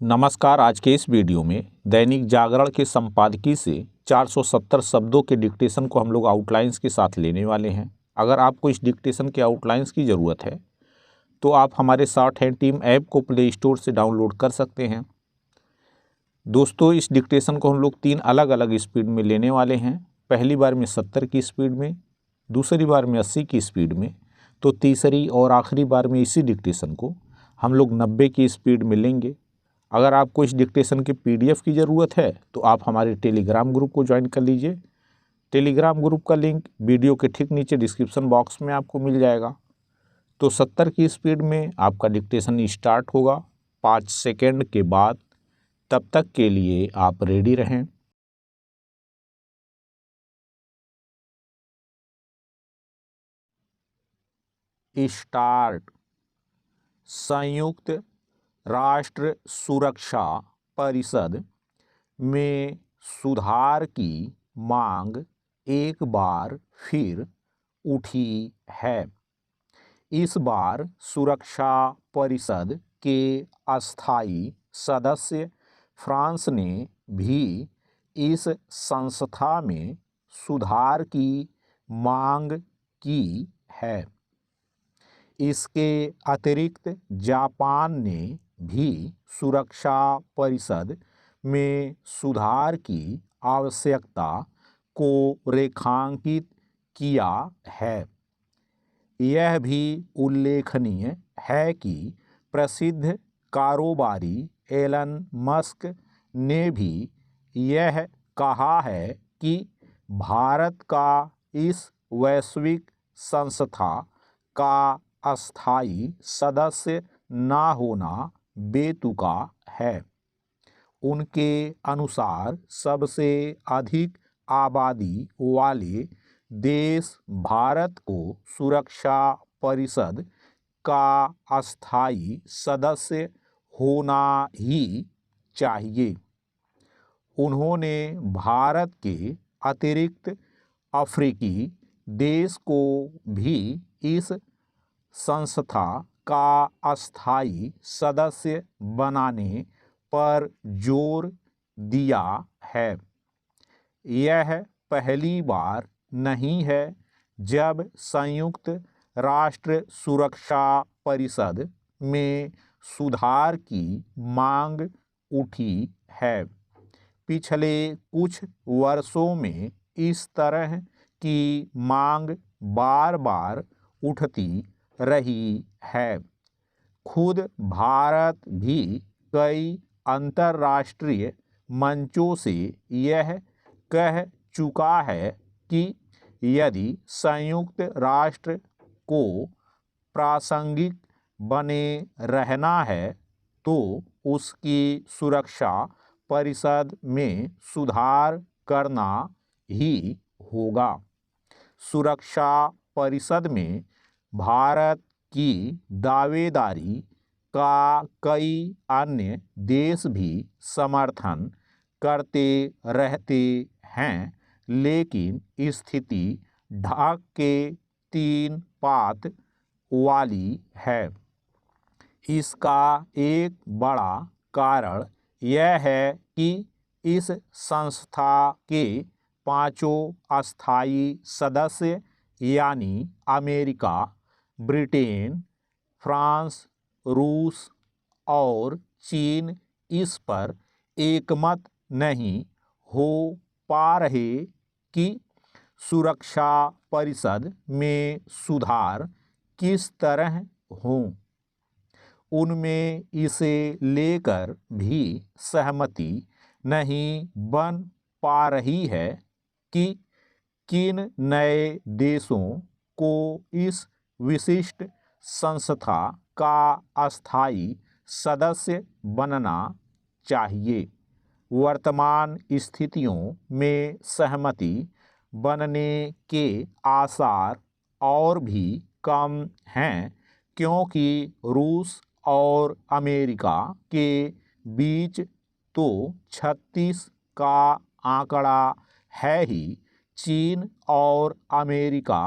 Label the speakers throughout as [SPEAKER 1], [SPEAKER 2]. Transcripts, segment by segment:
[SPEAKER 1] नमस्कार। आज के इस वीडियो में दैनिक जागरण के संपादकीय से 470 शब्दों के डिक्टेशन को हम लोग आउटलाइंस के साथ लेने वाले हैं। अगर आपको इस डिक्टेशन के आउटलाइंस की ज़रूरत है तो आप हमारे शॉर्ट हैंड टीम ऐप को प्ले स्टोर से डाउनलोड कर सकते हैं। दोस्तों, इस डिक्टेशन को हम लोग 3 अलग अलग स्पीड में लेने वाले हैं। पहली बार में 70 की स्पीड में, दूसरी बार में 80 की स्पीड में, तो तीसरी और आखिरी बार में इसी डिक्टेशन को हम लोग 90 की स्पीड में लेंगे। अगर आपको इस डिक्टेशन के PDF की ज़रूरत है तो आप हमारे टेलीग्राम ग्रुप को ज्वाइन कर लीजिए। टेलीग्राम ग्रुप का लिंक वीडियो के ठीक नीचे डिस्क्रिप्शन बॉक्स में आपको मिल जाएगा। तो 70 की स्पीड में आपका डिक्टेशन स्टार्ट होगा 5 सेकेंड के बाद। तब तक के लिए आप रेडी रहें। स्टार्ट। संयुक्त राष्ट्र सुरक्षा परिषद में सुधार की मांग एक बार फिर उठी है। इस बार सुरक्षा परिषद के अस्थायी सदस्य फ्रांस ने भी इस संस्था में सुधार की मांग की है। इसके अतिरिक्त जापान ने भी सुरक्षा परिषद में सुधार की आवश्यकता को रेखांकित किया है। यह भी उल्लेखनीय है कि प्रसिद्ध कारोबारी एलन मस्क ने भी यह कहा है कि भारत का इस वैश्विक संस्था का अस्थायी सदस्य न होना बेतुका है। उनके अनुसार सबसे अधिक आबादी वाले देश भारत को सुरक्षा परिषद का अस्थायी सदस्य होना ही चाहिए। उन्होंने भारत के अतिरिक्त अफ्रीकी देश को भी इस संस्था का अस्थायी सदस्य बनाने पर जोर दिया है। यह पहली बार नहीं है जब संयुक्त राष्ट्र सुरक्षा परिषद में सुधार की मांग उठी है। पिछले कुछ वर्षों में इस तरह की मांग बार बार उठती रही है। खुद भारत भी कई अंतर्राष्ट्रीय मंचों से यह कह चुका है कि यदि संयुक्त राष्ट्र को प्रासंगिक बने रहना है तो उसकी सुरक्षा परिषद में सुधार करना ही होगा। सुरक्षा परिषद में भारत की दावेदारी का कई अन्य देश भी समर्थन करते रहते हैं, लेकिन स्थिति ढाक के 3 पात वाली है। इसका एक बड़ा कारण यह है कि इस संस्था के 5 अस्थायी सदस्य यानी अमेरिका, ब्रिटेन, फ्रांस, रूस और चीन इस पर एकमत नहीं हो पा रहे कि सुरक्षा परिषद में सुधार किस तरह हों। उनमें इसे लेकर भी सहमति नहीं बन पा रही है कि किन नए देशों को इस विशिष्ट संस्था का अस्थायी सदस्य बनना चाहिए। वर्तमान स्थितियों में सहमति बनने के आसार और भी कम हैं, क्योंकि रूस और अमेरिका के बीच तो 36 का आंकड़ा है ही, चीन और अमेरिका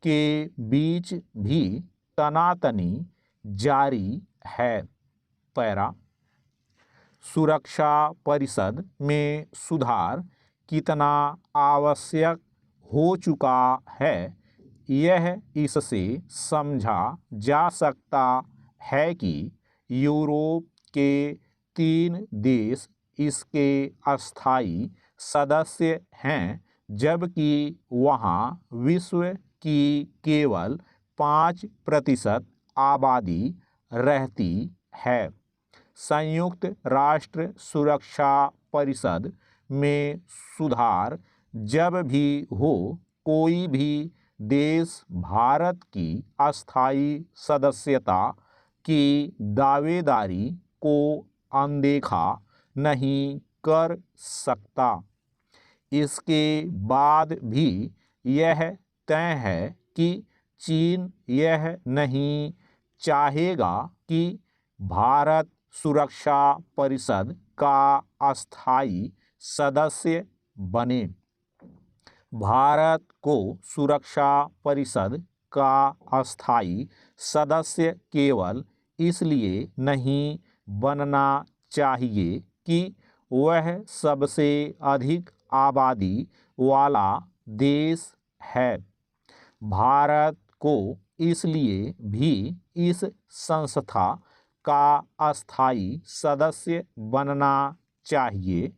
[SPEAKER 1] के बीच भी तनातनी जारी है। पैरा सुरक्षा परिषद में सुधार कितना आवश्यक हो चुका है, यह इससे समझा जा सकता है कि यूरोप के 3 देश इसके अस्थायी सदस्य हैं, जबकि वहाँ विश्व की केवल 5% आबादी रहती है। संयुक्त राष्ट्र सुरक्षा परिषद में सुधार जब भी हो, कोई भी देश भारत की अस्थायी सदस्यता की दावेदारी को अनदेखा नहीं कर सकता। इसके बाद भी यह तय है कि चीन यह नहीं चाहेगा कि भारत सुरक्षा परिषद का अस्थायी सदस्य बने। भारत को सुरक्षा परिषद का अस्थायी सदस्य केवल इसलिए नहीं बनना चाहिए कि वह सबसे अधिक आबादी वाला देश है। भारत को इसलिए भी इस संस्था का अस्थायी सदस्य बनना चाहिए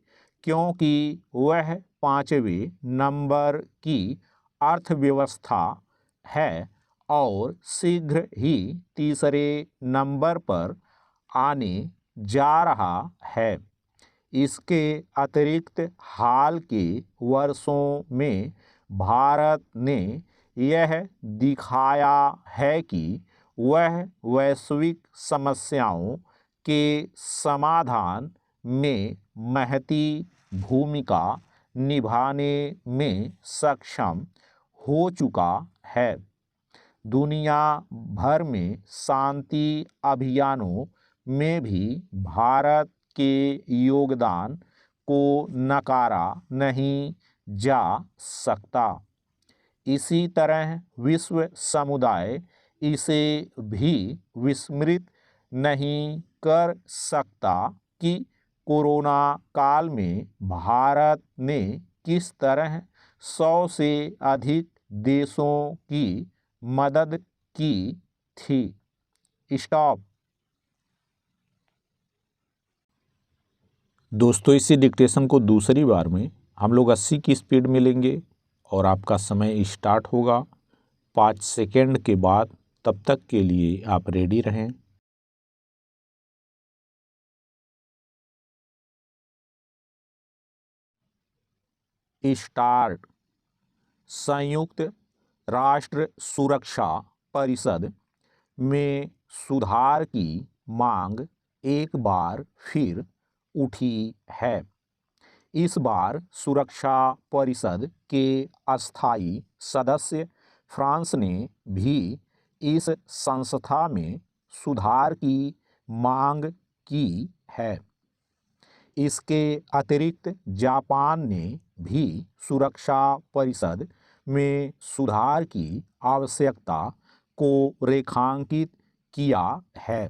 [SPEAKER 1] क्योंकि वह 5वें नंबर की अर्थव्यवस्था है और शीघ्र ही तीसरे नंबर पर आने जा रहा है। इसके अतिरिक्त हाल के वर्षों में भारत ने यह दिखाया है कि वह वैश्विक समस्याओं के समाधान में महती भूमिका निभाने में सक्षम हो चुका है। दुनिया भर में शांति अभियानों में भी भारत के योगदान को नकारा नहीं जा सकता। इसी तरह विश्व समुदाय इसे भी विस्मृत नहीं कर सकता कि कोरोना काल में भारत ने किस तरह 100 से अधिक देशों की मदद की थी। स्टॉप। दोस्तों, इसी डिक्टेशन को दूसरी बार में हम लोग 80 की स्पीड में लेंगे और आपका समय स्टार्ट होगा 5 सेकेंड के बाद। तब तक के लिए आप रेडी रहें। स्टार्ट। संयुक्त राष्ट्र सुरक्षा परिषद में सुधार की मांग एक बार फिर उठी है। इस बार सुरक्षा परिषद के अस्थायी सदस्य फ्रांस ने भी इस संस्था में सुधार की मांग की है। इसके अतिरिक्त जापान ने भी सुरक्षा परिषद में सुधार की आवश्यकता को रेखांकित किया है।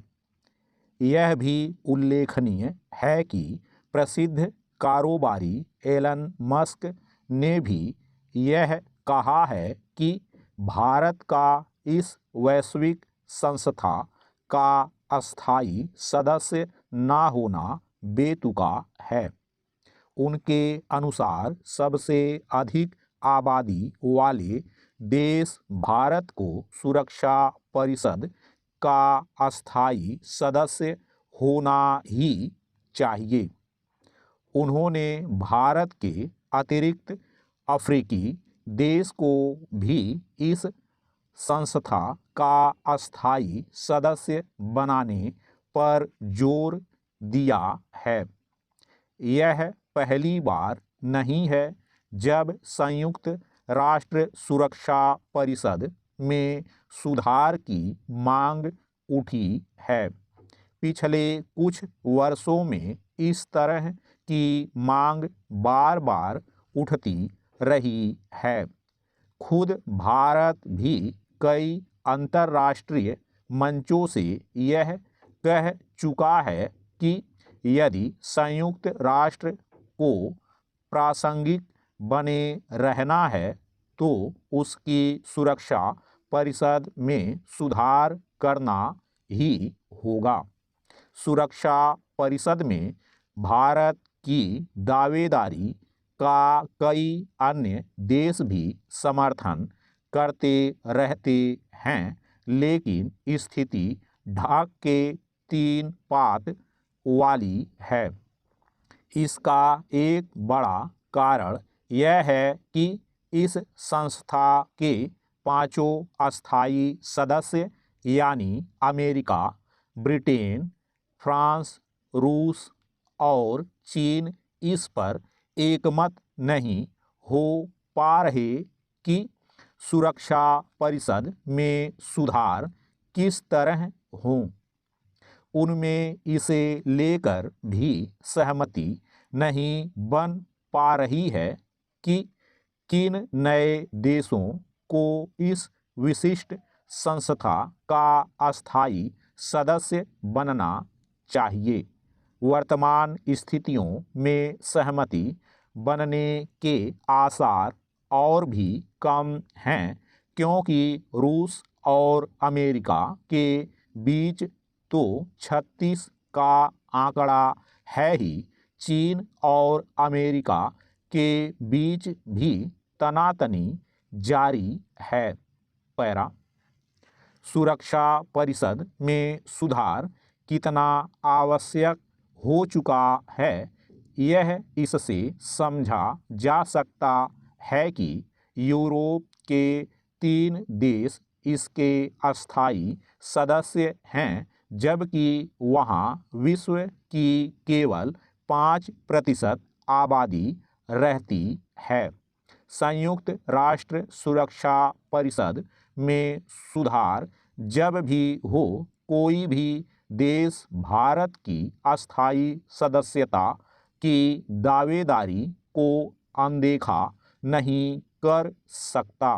[SPEAKER 1] यह भी उल्लेखनीय है कि प्रसिद्ध कारोबारी एलन मस्क ने भी यह कहा है कि भारत का इस वैश्विक संस्था का अस्थायी सदस्य न होना बेतुका है। उनके अनुसार सबसे अधिक आबादी वाले देश भारत को सुरक्षा परिषद का अस्थायी सदस्य होना ही चाहिए। उन्होंने भारत के अतिरिक्त अफ्रीकी देश को भी इस संस्था का अस्थायी सदस्य बनाने पर जोर दिया है। यह पहली बार नहीं है जब संयुक्त राष्ट्र सुरक्षा परिषद में सुधार की मांग उठी है। पिछले कुछ वर्षों में इस तरह की मांग बार बार उठती रही है। खुद भारत भी कई अंतर्राष्ट्रीय मंचों से यह कह चुका है कि यदि संयुक्त राष्ट्र को प्रासंगिक बने रहना है तो उसकी सुरक्षा परिषद में सुधार करना ही होगा। सुरक्षा परिषद में भारत की दावेदारी का कई अन्य देश भी समर्थन करते रहते हैं, लेकिन स्थिति ढाक के 3 पात वाली है। इसका एक बड़ा कारण यह है कि इस संस्था के 5 अस्थायी सदस्य यानी अमेरिका, ब्रिटेन, फ्रांस, रूस और चीन इस पर एकमत नहीं हो पा रहे कि सुरक्षा परिषद में सुधार किस तरह हो। उनमें इसे लेकर भी सहमति नहीं बन पा रही है कि किन नए देशों को इस विशिष्ट संस्था का अस्थायी सदस्य बनना चाहिए। वर्तमान स्थितियों में सहमति बनने के आसार और भी कम हैं, क्योंकि रूस और अमेरिका के बीच तो 36 का आंकड़ा है ही, चीन और अमेरिका के बीच भी तनातनी जारी है। पैरा सुरक्षा परिषद में सुधार कितना आवश्यक हो चुका है, यह इससे समझा जा सकता है कि यूरोप के 3 देश इसके अस्थायी सदस्य हैं, जबकि वहाँ विश्व की केवल 5% आबादी रहती है। संयुक्त राष्ट्र सुरक्षा परिषद में सुधार जब भी हो, कोई भी देश भारत की अस्थायी सदस्यता की दावेदारी को अनदेखा नहीं कर सकता।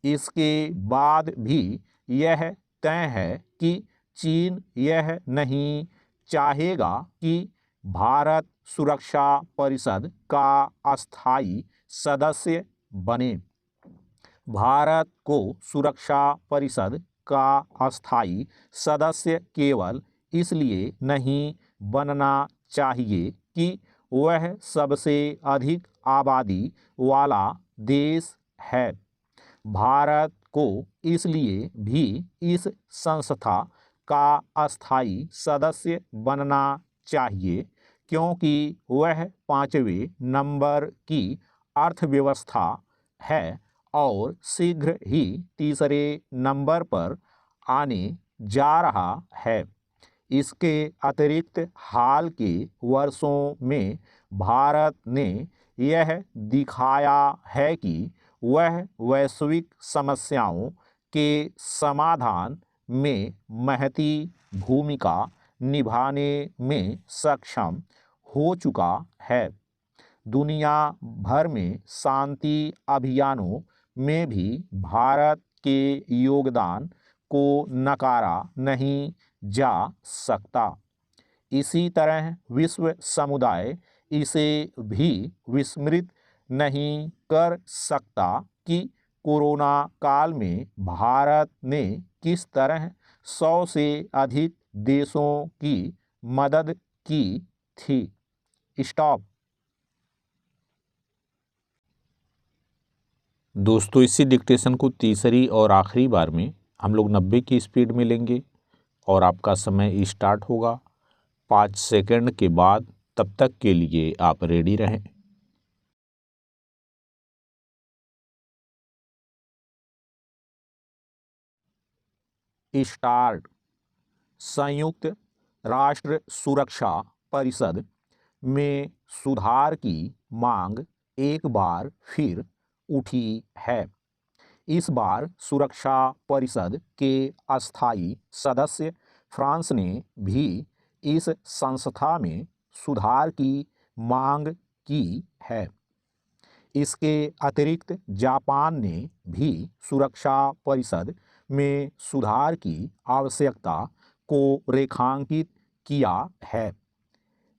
[SPEAKER 1] इसके बाद भी यह तय है कि चीन यह नहीं चाहेगा कि भारत सुरक्षा परिषद का अस्थायी सदस्य बने। भारत को सुरक्षा परिषद का अस्थायी सदस्य केवल इसलिए नहीं बनना चाहिए कि वह सबसे अधिक आबादी वाला देश है। भारत को इसलिए भी इस संस्था का अस्थायी सदस्य बनना चाहिए क्योंकि वह 5वें नंबर की अर्थव्यवस्था है और शीघ्र ही तीसरे नंबर पर आने जा रहा है। इसके अतिरिक्त हाल के वर्षों में भारत ने यह दिखाया है कि वह वैश्विक समस्याओं के समाधान में महती भूमिका निभाने में सक्षम हो चुका है। दुनिया भर में शांति अभियानों में भी भारत के योगदान को नकारा नहीं जा सकता। इसी तरह विश्व समुदाय इसे भी विस्मृत नहीं कर सकता कि कोरोना काल में भारत ने किस तरह 100 से अधिक देशों की मदद की थी। स्टॉप। दोस्तों, इसी डिक्टेशन को तीसरी और आखिरी बार में हम लोग 90 की स्पीड में लेंगे और आपका समय स्टार्ट होगा 5 सेकंड के बाद। तब तक के लिए आप रेडी रहें। स्टार्ट। संयुक्त राष्ट्र सुरक्षा परिषद में सुधार की मांग एक बार फिर उठी है। इस बार सुरक्षा परिषद के अस्थायी सदस्य फ्रांस ने भी इस संस्था में सुधार की मांग की है। इसके अतिरिक्त जापान ने भी सुरक्षा परिषद में सुधार की आवश्यकता को रेखांकित किया है।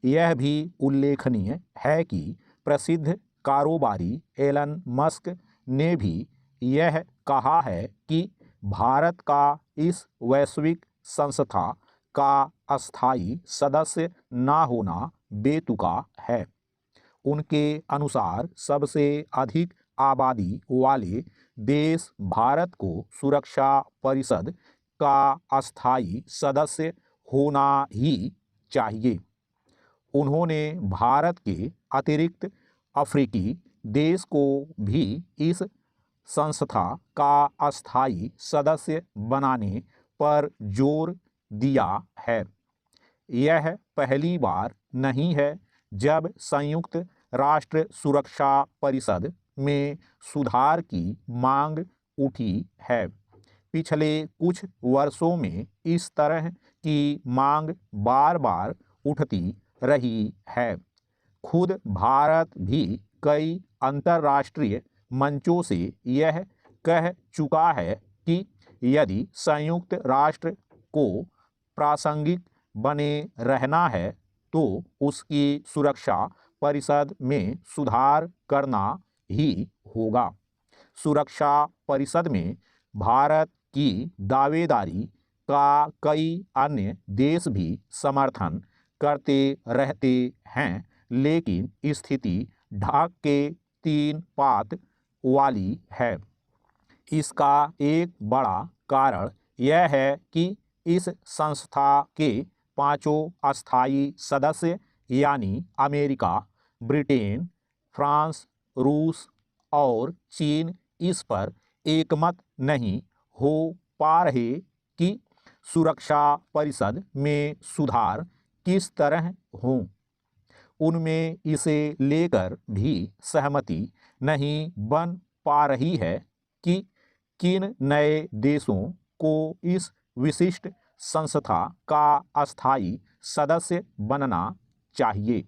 [SPEAKER 1] यह भी उल्लेखनीय है कि प्रसिद्ध कारोबारी एलन मस्क ने भी यह कहा है कि भारत का इस वैश्विक संस्था का अस्थायी सदस्य न होना बेतुका है। उनके अनुसार सबसे अधिक आबादी वाले देश भारत को सुरक्षा परिषद का अस्थायी सदस्य होना ही चाहिए। उन्होंने भारत के अतिरिक्त अफ्रीकी देश को भी इस संस्था का अस्थायी सदस्य बनाने पर जोर दिया है। यह पहली बार नहीं है जब संयुक्त राष्ट्र सुरक्षा परिषद में सुधार की मांग उठी है। पिछले कुछ वर्षों में इस तरह की मांग बार बार उठती रही है। खुद भारत भी कई अंतर्राष्ट्रीय मंचों से यह कह चुका है कि यदि संयुक्त राष्ट्र को प्रासंगिक बने रहना है तो उसकी सुरक्षा परिषद में सुधार करना ही होगा। सुरक्षा परिषद में भारत की दावेदारी का कई अन्य देश भी समर्थन करते रहते हैं, लेकिन स्थिति ढाक के तीन पात वाली है। इसका एक बड़ा कारण यह है कि इस संस्था के पांचों अस्थायी सदस्य यानी अमेरिका, ब्रिटेन, फ्रांस, रूस और चीन इस पर एकमत नहीं हो पा रहे कि सुरक्षा परिषद में सुधार किस तरह हो। उनमें इसे लेकर भी सहमति नहीं बन पा रही है कि किन नए देशों को इस विशिष्ट संस्था का अस्थायी सदस्य बनना चाहिए।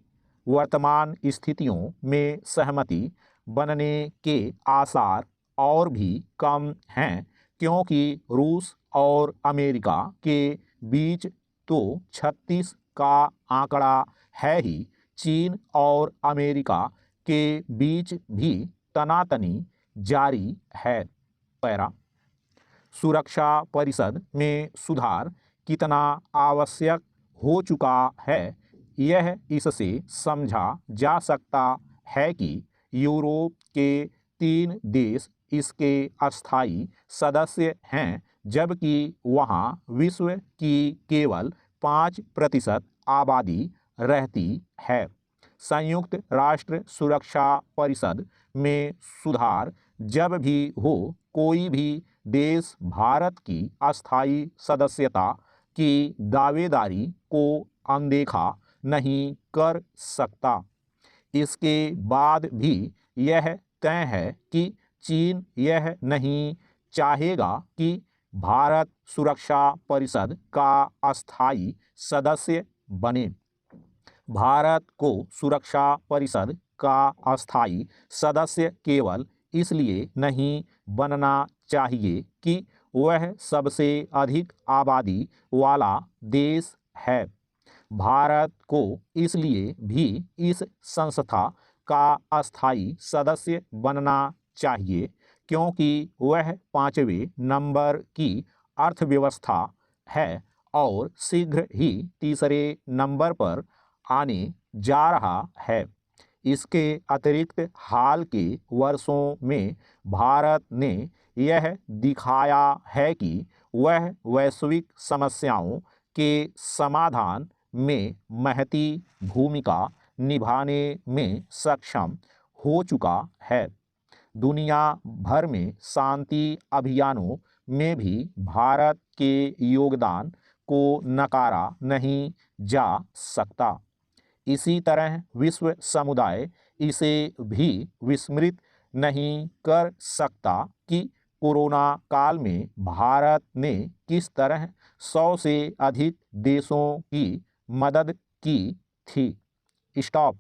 [SPEAKER 1] वर्तमान स्थितियों में सहमति बनने के आसार और भी कम हैं, क्योंकि रूस और अमेरिका के बीच तो 36 का आंकड़ा है ही। चीन और अमेरिका के बीच भी तनातनी जारी है। पैरा सुरक्षा परिषद में सुधार कितना आवश्यक हो चुका है, यह इससे समझा जा सकता है कि यूरोप के 3 देश इसके अस्थायी सदस्य हैं, जबकि वहां विश्व की केवल 5% आबादी रहती है। संयुक्त राष्ट्र सुरक्षा परिषद में सुधार जब भी हो, कोई भी देश भारत की अस्थायी सदस्यता की दावेदारी को अनदेखा नहीं कर सकता। इसके बाद भी यह तय है कि चीन यह नहीं चाहेगा कि भारत सुरक्षा परिषद का अस्थायी सदस्य बने। भारत को सुरक्षा परिषद का अस्थायी सदस्य केवल इसलिए नहीं बनना चाहिए कि वह सबसे अधिक आबादी वाला देश है। भारत को इसलिए भी इस संस्था का अस्थायी सदस्य बनना चाहिए क्योंकि वह 5वें नंबर की अर्थव्यवस्था है और शीघ्र ही तीसरे नंबर पर आने जा रहा है। इसके अतिरिक्त हाल के वर्षों में भारत ने यह दिखाया है कि वह वैश्विक समस्याओं के समाधान में महती भूमिका निभाने में सक्षम हो चुका है। दुनिया भर में शांति अभियानों में भी भारत के योगदान को नकारा नहीं जा सकता। इसी तरह विश्व समुदाय इसे भी विस्मृत नहीं कर सकता कि कोरोना काल में भारत ने किस तरह 100 से अधिक देशों की मदद की थी। स्टॉप।